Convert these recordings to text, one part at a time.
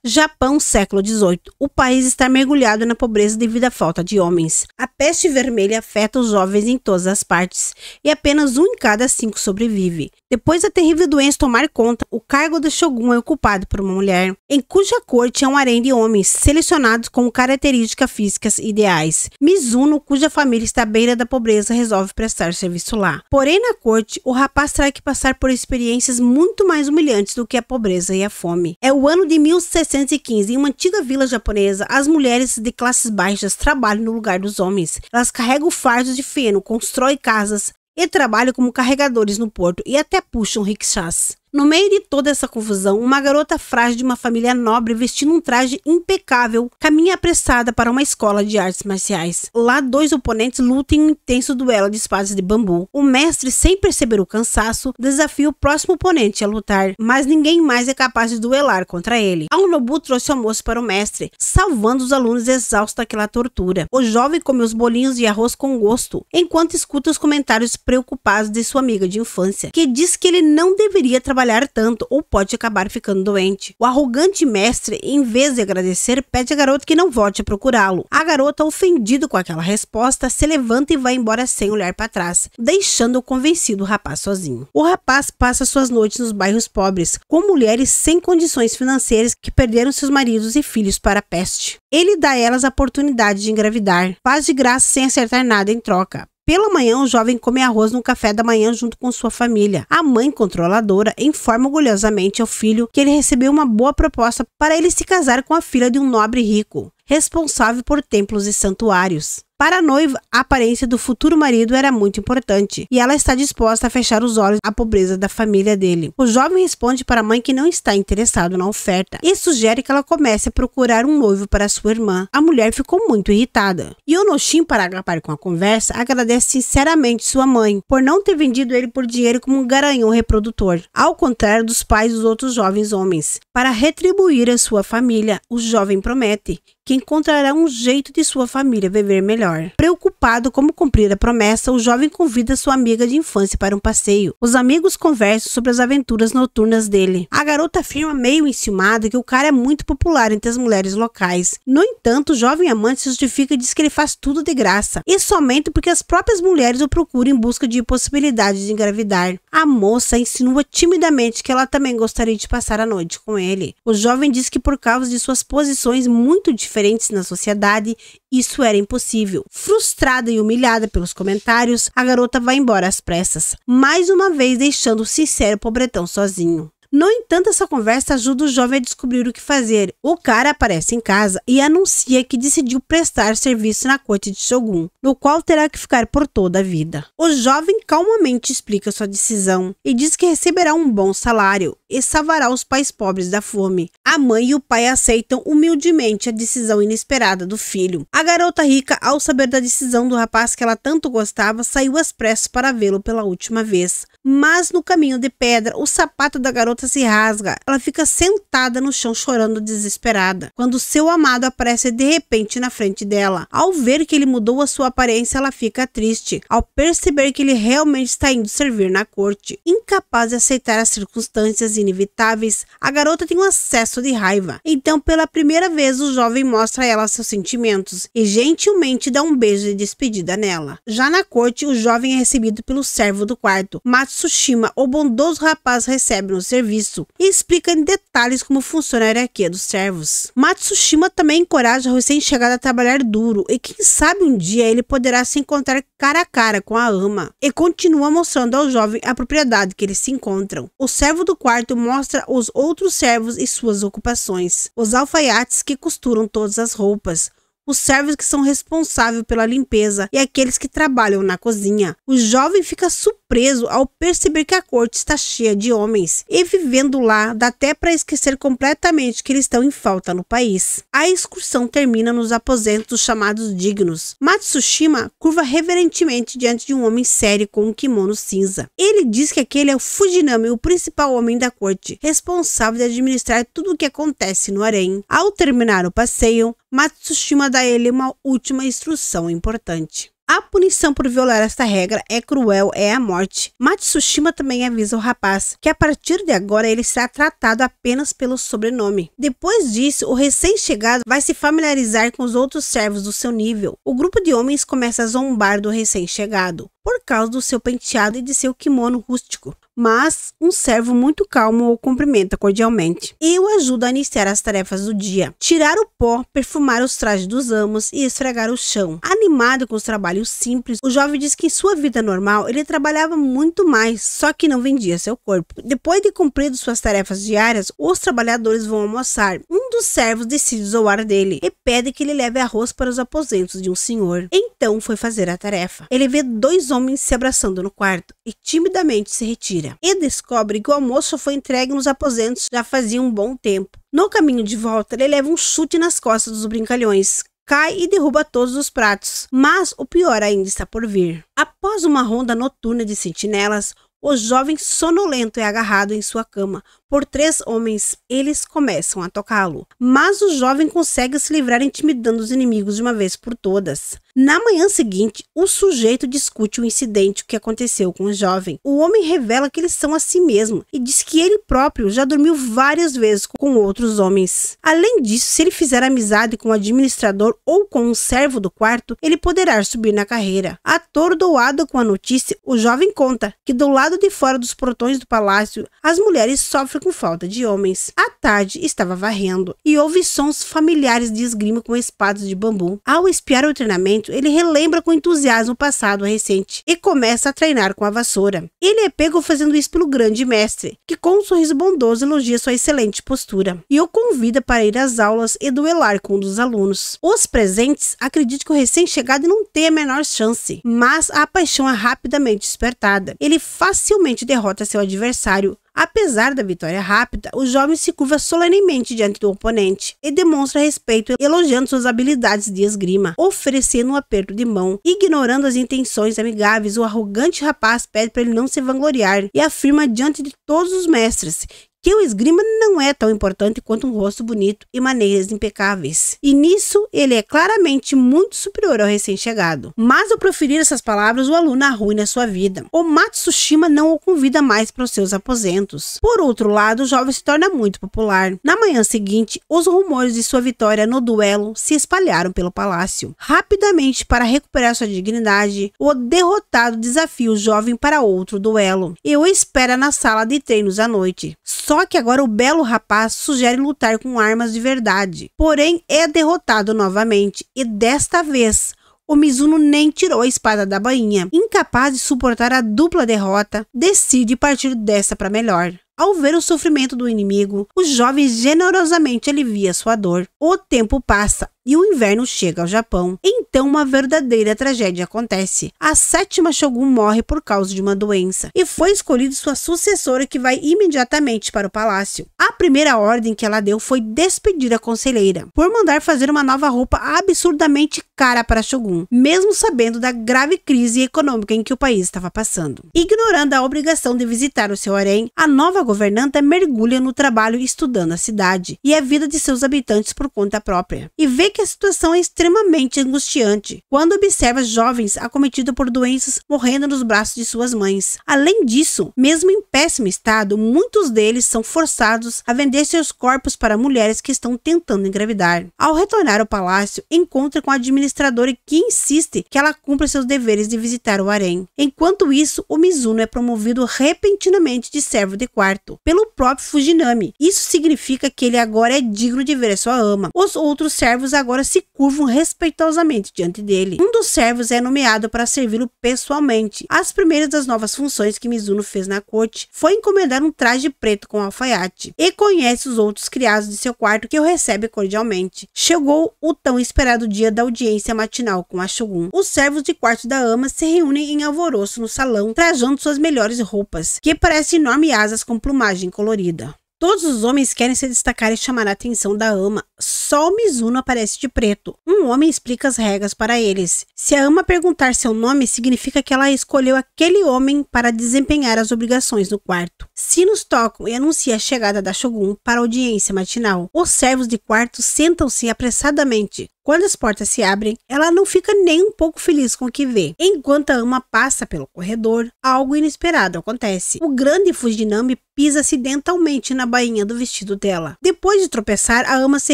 Japão, século XVIII. O país está mergulhado na pobreza devido à falta de homens. A peste vermelha afeta os jovens em todas as partes e apenas 1 em cada 5 sobrevive. Depois da terrível doença tomar conta, o cargo de Shogun é ocupado por uma mulher, em cuja corte é um harém de homens, selecionados com características físicas ideais. Mizuno, cuja família está à beira da pobreza, resolve prestar serviço lá. Porém, na corte, o rapaz terá que passar por experiências muito mais humilhantes do que a pobreza e a fome. É o ano de 1615, em uma antiga vila japonesa, as mulheres de classes baixas trabalham no lugar dos homens. Elas carregam fardos de feno, constroem casas e trabalham como carregadores no porto e até puxam rickshaws. No meio de toda essa confusão, uma garota frágil de uma família nobre, vestindo um traje impecável, caminha apressada para uma escola de artes marciais. Lá, 2 oponentes lutam em um intenso duelo de espadas de bambu. O mestre, sem perceber o cansaço, desafia o próximo oponente a lutar, mas ninguém mais é capaz de duelar contra ele. Aonobu trouxe almoço para o mestre, salvando os alunos exaustos daquela tortura. O jovem come os bolinhos de arroz com gosto, enquanto escuta os comentários preocupados de sua amiga de infância, que diz que ele não deveria trabalhar tanto ou pode acabar ficando doente. O arrogante mestre, em vez de agradecer, pede à garota que não volte a procurá-lo. A garota, ofendida com aquela resposta, se levanta e vai embora sem olhar para trás, deixando o convencido rapaz sozinho. O rapaz passa suas noites nos bairros pobres, com mulheres sem condições financeiras que perderam seus maridos e filhos para a peste. Ele dá a elas a oportunidade de engravidar, faz de graça sem acertar nada em troca. Pela manhã, o jovem come arroz no café da manhã junto com sua família. A mãe controladora informa orgulhosamente ao filho que ele recebeu uma boa proposta para ele se casar com a filha de um nobre rico, responsável por templos e santuários. Para a noiva, a aparência do futuro marido era muito importante, e ela está disposta a fechar os olhos à pobreza da família dele. O jovem responde para a mãe que não está interessado na oferta, e sugere que ela comece a procurar um noivo para sua irmã. A mulher ficou muito irritada. Yonoshin, para acabar com a conversa, agradece sinceramente sua mãe, por não ter vendido ele por dinheiro como um garanhão reprodutor, ao contrário dos pais dos outros jovens homens. Para retribuir a sua família, o jovem promete que encontrará um jeito de sua família viver melhor. Preocupado como cumprir a promessa, o jovem convida sua amiga de infância para um passeio. Os amigos conversam sobre as aventuras noturnas dele. A garota afirma meio enciumada que o cara é muito popular entre as mulheres locais. No entanto, o jovem amante justifica e diz que ele faz tudo de graça, e somente porque as próprias mulheres o procuram em busca de possibilidades de engravidar. A moça insinua timidamente que ela também gostaria de passar a noite com ele. O jovem diz que por causa de suas posições muito diferentes na sociedade, isso era impossível. Frustrada e humilhada pelos comentários, a garota vai embora às pressas, mais uma vez deixando o sincero pobretão sozinho. No entanto, essa conversa ajuda o jovem a descobrir o que fazer. O cara aparece em casa e anuncia que decidiu prestar serviço na corte de Shogun, no qual terá que ficar por toda a vida. O jovem calmamente explica sua decisão e diz que receberá um bom salário e salvará os pais pobres da fome. A mãe e o pai aceitam humildemente a decisão inesperada do filho. A garota rica, ao saber da decisão do rapaz que ela tanto gostava, saiu às pressas para vê-lo pela última vez. Mas no caminho de pedra, o sapato da garota se rasga. Ela fica sentada no chão chorando desesperada, quando seu amado aparece de repente na frente dela. Ao ver que ele mudou a sua aparência, ela fica triste, ao perceber que ele realmente está indo servir na corte. Incapaz de aceitar as circunstâncias inevitáveis, a garota tem um acesso de raiva. Então, pela primeira vez, o jovem mostra a ela seus sentimentos e gentilmente dá um beijo de despedida nela. Já na corte, o jovem é recebido pelo servo do quarto. Matsushima, o bondoso rapaz, recebe no serviço e explica em detalhes como funciona a hierarquia dos servos. Matsushima também encoraja o recém-chegado a trabalhar duro e quem sabe um dia ele poderá se encontrar cara a cara com a ama, e continua mostrando ao jovem a propriedade que eles se encontram. O servo do quarto mostra os outros servos e suas ocupações: os alfaiates que costuram todas as roupas, os servos que são responsáveis pela limpeza e aqueles que trabalham na cozinha. O jovem fica surpreso ao perceber que a corte está cheia de homens, e vivendo lá dá até para esquecer completamente que eles estão em falta no país. A excursão termina nos aposentos chamados dignos. Matsushima curva reverentemente diante de um homem sério com um kimono cinza. Ele diz que aquele é o Fujinami, o principal homem da corte, responsável de administrar tudo o que acontece no harém. Ao terminar o passeio, Matsushima dá a ele uma última instrução importante. A punição por violar esta regra é cruel, é a morte. Matsushima também avisa o rapaz que a partir de agora ele será tratado apenas pelo sobrenome. Depois disso, o recém-chegado vai se familiarizar com os outros servos do seu nível. O grupo de homens começa a zombar do recém-chegado por causa do seu penteado e de seu kimono rústico. Mas um servo muito calmo o cumprimenta cordialmente e o ajuda a iniciar as tarefas do dia. Tirar o pó, perfumar os trajes dos amos e esfregar o chão. Animado com os trabalhos simples, o jovem diz que em sua vida normal ele trabalhava muito mais, só que não vendia seu corpo. Depois de cumprir suas tarefas diárias, os trabalhadores vão almoçar. Um dos servos decide zoar dele e pede que ele leve arroz para os aposentos de um senhor. Então foi fazer a tarefa. Ele vê dois homens se abraçando no quarto e timidamente se retira. E descobre que o almoço foi entregue nos aposentos já fazia um bom tempo. No caminho de volta, ele leva um chute nas costas dos brincalhões, cai e derruba todos os pratos. Mas o pior ainda está por vir. Após uma ronda noturna de sentinelas, o jovem sonolento é agarrado em sua cama por 3 homens. Eles começam a tocá-lo, mas o jovem consegue se livrar intimidando os inimigos de uma vez por todas. Na manhã seguinte, o sujeito discute o incidente que aconteceu com o jovem. O homem revela que eles são a si mesmo e diz que ele próprio já dormiu várias vezes com outros homens. Além disso, se ele fizer amizade com o administrador ou com um servo do quarto, ele poderá subir na carreira. Atordoado com a notícia, o jovem conta que do lado de fora dos portões do palácio, as mulheres sofrem com falta de homens. À tarde, estava varrendo e ouve sons familiares de esgrima com espadas de bambu. Ao espiar o treinamento, ele relembra com entusiasmo o passado recente e começa a treinar com a vassoura. Ele é pego fazendo isso pelo grande mestre, que com um sorriso bondoso elogia sua excelente postura e o convida para ir às aulas e duelar com um dos alunos. Os presentes acreditam que o recém-chegado não tem a menor chance, mas a paixão é rapidamente despertada. Ele facilmente derrota seu adversário. Apesar da vitória rápida, o jovem se curva solenemente diante do oponente e demonstra respeito elogiando suas habilidades de esgrima, oferecendo um aperto de mão. Ignorando as intenções amigáveis, o arrogante rapaz pede para ele não se vangloriar e afirma diante de todos os mestres que o esgrima não é tão importante quanto um rosto bonito e maneiras impecáveis. E nisso, ele é claramente muito superior ao recém-chegado. Mas ao proferir essas palavras, o aluno arruina sua vida. O Matsushima não o convida mais para os seus aposentos. Por outro lado, o jovem se torna muito popular. Na manhã seguinte, os rumores de sua vitória no duelo se espalharam pelo palácio. Rapidamente, para recuperar sua dignidade, o derrotado desafia o jovem para outro duelo e o espera na sala de treinos à noite. Só que agora o belo rapaz sugere lutar com armas de verdade. Porém, é derrotado novamente e desta vez o Mizuno nem tirou a espada da bainha. Incapaz de suportar a dupla derrota, decide partir dessa para melhor. Ao ver o sofrimento do inimigo, o jovem generosamente alivia sua dor. O tempo passa e o inverno chega ao Japão. Então uma verdadeira tragédia acontece. A 7ª Shogun morre por causa de uma doença e foi escolhida sua sucessora, que vai imediatamente para o palácio. A primeira ordem que ela deu foi despedir a conselheira por mandar fazer uma nova roupa absurdamente cara para a Shogun, mesmo sabendo da grave crise econômica em que o país estava passando. Ignorando a obrigação de visitar o seu harém, a nova governanta mergulha no trabalho estudando a cidade e a vida de seus habitantes por conta própria, e vê que a situação é extremamente angustiante quando observa jovens acometidos por doenças morrendo nos braços de suas mães. Além disso, mesmo em péssimo estado, muitos deles são forçados a vender seus corpos para mulheres que estão tentando engravidar. Ao retornar ao palácio, encontra com a administradora que insiste que ela cumpra seus deveres de visitar o harém. Enquanto isso, o Mizuno é promovido repentinamente de servo de quarto pelo próprio Fujinami. Isso significa que ele agora é digno de ver a sua ama. Os outros servos agora se curvam respeitosamente diante dele. Um dos servos é nomeado para servi-lo pessoalmente. As primeiras das novas funções que Mizuno fez na corte foi encomendar um traje preto com alfaiate, e conhece os outros criados de seu quarto, que o recebe cordialmente. Chegou o tão esperado dia da audiência matinal com a Shogun. Os servos de quarto da ama se reúnem em alvoroço no salão, trajando suas melhores roupas, que parecem enormes asas com plumagem colorida. Todos os homens querem se destacar e chamar a atenção da ama. Só o Mizuno aparece de preto. Um homem explica as regras para eles. Se a ama perguntar seu nome, significa que ela escolheu aquele homem para desempenhar as obrigações no quarto. Sinos tocam e anunciam a chegada da Shogun para a audiência matinal. Os servos de quarto sentam-se apressadamente. Quando as portas se abrem, ela não fica nem um pouco feliz com o que vê. Enquanto a ama passa pelo corredor, algo inesperado acontece. O grande Fujinami pisa acidentalmente na bainha do vestido dela. Depois de tropeçar, a ama se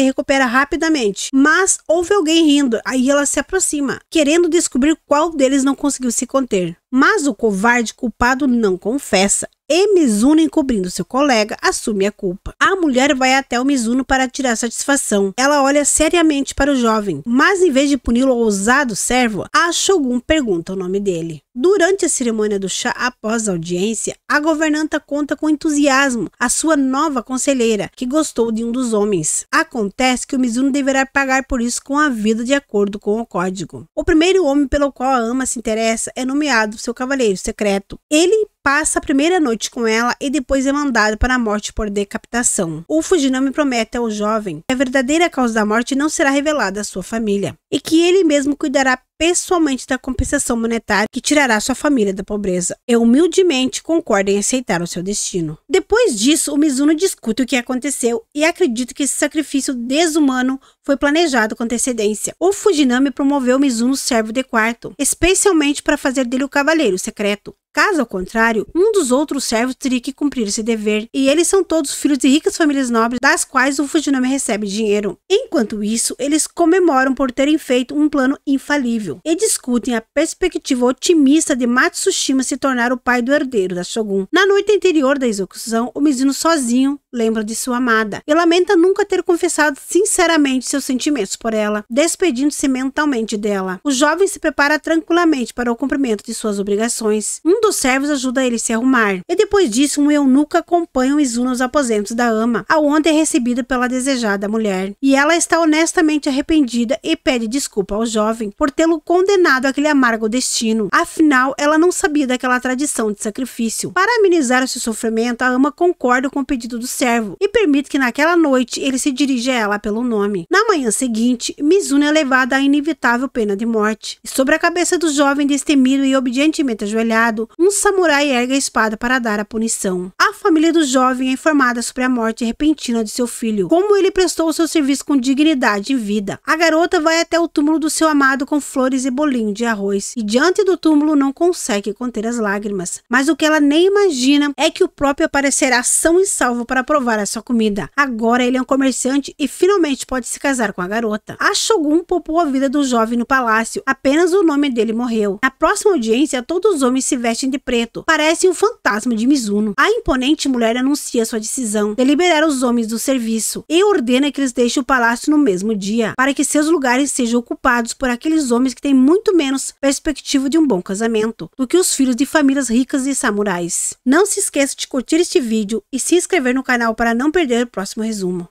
recupera rapidamente, mas ouve alguém rindo, aí ela se aproxima, querendo descobrir qual deles não conseguiu se conter. Mas o covarde culpado não confessa. E Mizuno, encobrindo seu colega, assume a culpa. A mulher vai até o Mizuno para tirar satisfação. Ela olha seriamente para o jovem, mas em vez de puni-lo ao ousado servo, a Shogun pergunta o nome dele. Durante a cerimônia do chá após a audiência, a governanta conta com entusiasmo a sua nova conselheira, que gostou de um dos homens. Acontece que o Mizuno deverá pagar por isso com a vida de acordo com o código. O primeiro homem pelo qual a ama se interessa é nomeado seu cavaleiro secreto. Ele passa a primeira noite com ela e depois é mandado para a morte por decapitação. O Fujinami promete ao jovem que a verdadeira causa da morte não será revelada à sua família e que ele mesmo cuidará pessoalmente da compensação monetária que tirará sua família da pobreza. E humildemente concorda em aceitar o seu destino. Depois disso, o Mizuno discute o que aconteceu e acredita que esse sacrifício desumano foi planejado com antecedência. O Fujinami promoveu o Mizuno servo de quarto, especialmente para fazer dele o cavaleiro secreto. Caso ao contrário, um dos outros servos teria que cumprir esse dever, e eles são todos filhos de ricas famílias nobres, das quais o Fujinami recebe dinheiro. Enquanto isso, eles comemoram por terem feito um plano infalível, e discutem a perspectiva otimista de Matsushima se tornar o pai do herdeiro da Shogun. Na noite anterior da execução, o Mizuno sozinho lembra de sua amada, e lamenta nunca ter confessado sinceramente seus sentimentos por ela, despedindo-se mentalmente dela. O jovem se prepara tranquilamente para o cumprimento de suas obrigações. Um dos servos ajuda ele a se arrumar, e depois disso um eunuco acompanha o Mizuno aos aposentos da ama, aonde é recebida pela desejada mulher. E ela está honestamente arrependida e pede desculpa ao jovem por tê-lo condenado àquele amargo destino. Afinal, ela não sabia daquela tradição de sacrifício. Para amenizar o seu sofrimento, a ama concorda com o pedido do servo e permite que naquela noite ele se dirija a ela pelo nome. Na manhã seguinte, Mizuno é levada à inevitável pena de morte. E sobre a cabeça do jovem destemido e obedientemente ajoelhado, um samurai ergue a espada para dar a punição. A família do jovem é informada sobre a morte repentina de seu filho, como ele prestou o seu serviço com dignidade em vida. A garota vai até o túmulo do seu amado com flores e bolinho de arroz, e diante do túmulo não consegue conter as lágrimas. Mas o que ela nem imagina é que o próprio aparecerá são e salvo para provar a sua comida. Agora ele é um comerciante e finalmente pode se casar com a garota. A Shogun poupou a vida do jovem no palácio, apenas o nome dele morreu. Na próxima audiência, todos os homens se vestem de preto, parece um fantasma de Mizuno. A imponente mulher anuncia sua decisão de liberar os homens do serviço e ordena que eles deixem o palácio no mesmo dia, para que seus lugares sejam ocupados por aqueles homens que têm muito menos perspectiva de um bom casamento do que os filhos de famílias ricas e samurais. Não se esqueça de curtir este vídeo e se inscrever no canal para não perder o próximo resumo.